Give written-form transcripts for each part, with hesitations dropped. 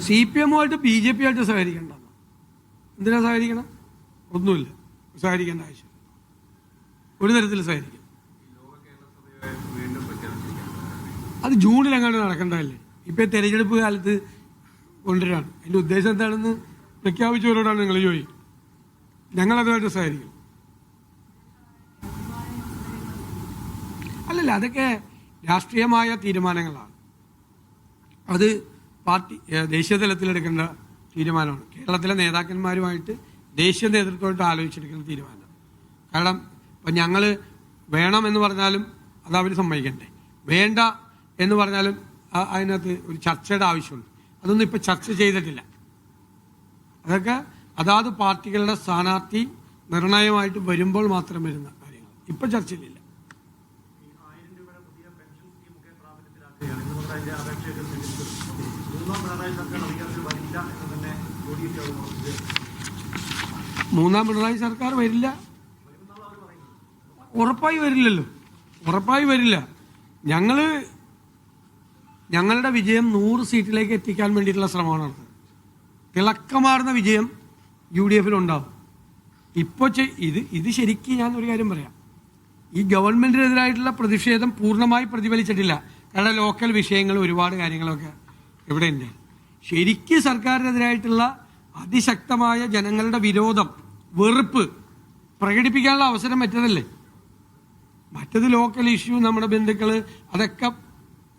CPM-ആയിട്ട് BJP ആയിട്ട് സഹകരിക്കണ്ട. എന്തിനാ സഹകരിക്കണം? ഒന്നുമില്ല, സഹകരിക്കേണ്ട ആവശ്യം ഒരു തരത്തിൽ സഹകരിക്കും. അത് ജൂണിൽ അങ്ങോട്ട് നടക്കേണ്ടതല്ലേ? ഇപ്പം തെരഞ്ഞെടുപ്പ് കാലത്ത് കൊണ്ടുവരാണ്. അതിൻ്റെ ഉദ്ദേശം എന്താണെന്ന് പ്രഖ്യാപിച്ചവരോടാണ് നിങ്ങൾ ചോദിക്കും. ഞങ്ങളതുമായിട്ട് സഹകരിക്കും. അല്ലല്ല, അതൊക്കെ രാഷ്ട്രീയമായ തീരുമാനങ്ങളാണ്. അത് പാർട്ടി ദേശീയ തലത്തിലെടുക്കേണ്ട തീരുമാനമാണ്. കേരളത്തിലെ നേതാക്കന്മാരുമായിട്ട് ദേശീയ നേതൃത്വമായിട്ട് ആലോചിച്ചെടുക്കുന്ന തീരുമാനം. കാരണം ഇപ്പം ഞങ്ങൾ വേണമെന്ന് പറഞ്ഞാലും അത് അവർ സമ്മതിക്കണ്ടേ, വേണ്ട എന്ന് പറഞ്ഞാലും അതിനകത്ത് ഒരു ചർച്ചയുടെ ആവശ്യമുണ്ട്. അതൊന്നും ഇപ്പം ചർച്ച ചെയ്തിട്ടില്ല. അതൊക്കെ അതാത് പാർട്ടികളുടെ സ്ഥാനാർത്ഥി നിർണയമായിട്ട് വരുമ്പോൾ മാത്രം വരുന്ന കാര്യങ്ങൾ. ഇപ്പം ചർച്ചയിലില്ല. മൂന്നാം പിണറായി സർക്കാർ വരില്ല, ഉറപ്പായി വരില്ലല്ലോ, ഉറപ്പായി വരില്ല. ഞങ്ങളുടെ വിജയം 100 സീറ്റിലേക്ക് എത്തിക്കാൻ വേണ്ടിയിട്ടുള്ള ശ്രമമാണ് നടത്തുന്നത്. തിളക്കമാർന്ന വിജയം UDF ഉണ്ടാവും. ഇപ്പോൾ ഇത് ശരിക്കും ഞാൻ ഒരു കാര്യം പറയാം, ഈ ഗവൺമെന്റിനെതിരായിട്ടുള്ള പ്രതിഷേധം പൂർണ്ണമായി പ്രതിഫലിച്ചിട്ടില്ല. കാരണം ലോക്കൽ വിഷയങ്ങൾ ഒരുപാട് കാര്യങ്ങളൊക്കെ ഇവിടെ ഉണ്ട്. ശരിക്കും സർക്കാരിനെതിരായിട്ടുള്ള അതിശക്തമായ ജനങ്ങളുടെ വിരോധം, വെറുപ്പ് പ്രകടിപ്പിക്കാനുള്ള അവസരം മറ്റതല്ലേ. മറ്റത് ലോക്കൽ ഇഷ്യൂ, നമ്മുടെ ബന്ധുക്കൾ, അതൊക്കെ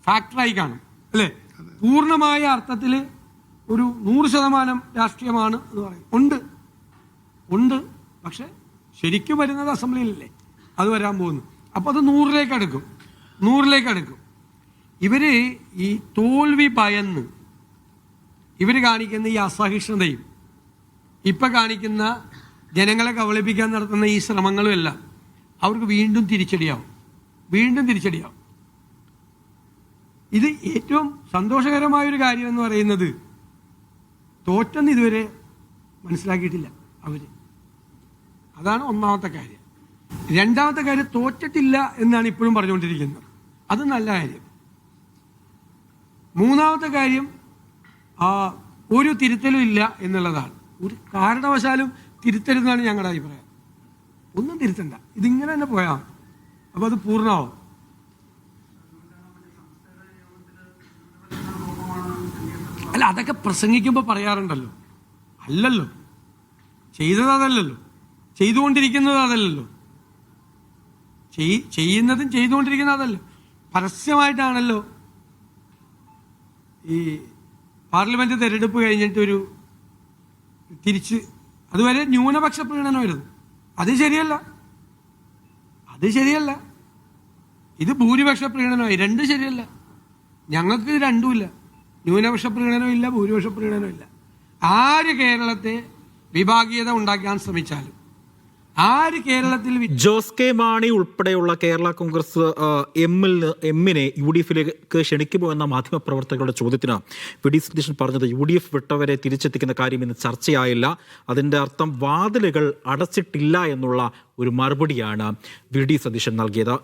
ഫാക്ടറായി കാണും അല്ലേ. പൂർണ്ണമായ അർത്ഥത്തിൽ ഒരു 100% രാഷ്ട്രീയമാണ് എന്ന് പറയും. ഉണ്ട്, പക്ഷെ ശരിക്കും വരുന്നത് അസംബ്ലിയിലല്ലേ, അത് വരാൻ പോകുന്നു. അപ്പോൾ അത് 100ലേക്ക് അടുക്കും. ഇവര് ഈ തോൽവി ഭയന്ന് ഇവർ കാണിക്കുന്ന ഈ അസഹിഷ്ണുതയും ഇപ്പം കാണിക്കുന്ന ജനങ്ങളെ കബളിപ്പിക്കാൻ നടത്തുന്ന ഈ ശ്രമങ്ങളും എല്ലാം അവർക്ക് വീണ്ടും തിരിച്ചടിയാവും. ഇത് ഏറ്റവും സന്തോഷകരമായൊരു കാര്യം എന്ന് പറയുന്നത്, തോറ്റെന്ന് ഇതുവരെ മനസ്സിലാക്കിയിട്ടില്ല അവർ. അതാണ് ഒന്നാമത്തെ കാര്യം. രണ്ടാമത്തെ കാര്യം, തോറ്റിട്ടില്ല എന്നാണ് ഇപ്പോഴും പറഞ്ഞുകൊണ്ടിരിക്കുന്നത്. അത് നല്ല കാര്യം. മൂന്നാമത്തെ കാര്യം, ഒരു തിരുത്തലും ഇല്ല എന്നുള്ളതാണ്. ഒരു കാരണവശാലും തിരുത്തരുതെന്നാണ് ഞങ്ങളുടെ അഭിപ്രായം. ഒന്നും തിരുത്തണ്ട, ഇതിങ്ങനെ തന്നെ പോയാൽ അപ്പോൾ അത് പൂർണ്ണമാവും. അല്ല, അതൊക്കെ പ്രസംഗിക്കുമ്പോൾ പറയാറുണ്ടല്ലോ. അല്ലല്ലോ, ചെയ്തത് അതല്ലല്ലോ, ചെയ്തുകൊണ്ടിരിക്കുന്നത് അതല്ലല്ലോ, ചെയ്യുന്നതും ചെയ്തുകൊണ്ടിരിക്കുന്നത് അതല്ലോ. പരസ്യമായിട്ടാണല്ലോ ഈ പാർലമെന്റ് തെരഞ്ഞെടുപ്പ് കഴിഞ്ഞിട്ട് തിരിച്ച് അതുവരെ ന്യൂനപക്ഷ പ്രീണനമായിരുന്നു. അത് ശരിയല്ല. ഇത് ഭൂരിപക്ഷ പ്രീണനമായി. രണ്ടും ശരിയല്ല. ഞങ്ങൾക്ക് രണ്ടുമില്ല. ന്യൂനപക്ഷ പ്രീണനവും ഇല്ല, ഭൂരിപക്ഷ പ്രീണനവും ഇല്ല. ആര് കേരളത്തെ വിഭാഗീയത ഉണ്ടാക്കാൻ ശ്രമിച്ചാലും, ആര് കേരളത്തിൽ ജോസ് കെ മാണി ഉൾപ്പെടെയുള്ള കേരള കോൺഗ്രസ് എമ്മിനെ UDF-ലേക്ക് ക്ഷണിക്കുമോ എന്ന മാധ്യമപ്രവർത്തകരുടെ ചോദ്യത്തിന് വി.ഡി. സതീശൻ പറഞ്ഞത്, UDF വിട്ടവരെ തിരിച്ചെത്തിക്കുന്ന കാര്യം ഇന്ന് ചർച്ചയായില്ല. അതിൻ്റെ അർത്ഥം വാതിലുകൾ അടച്ചിട്ടില്ല എന്നുള്ള ഒരു മറുപടിയാണ് വി.ഡി. സതീശൻ നൽകിയത്.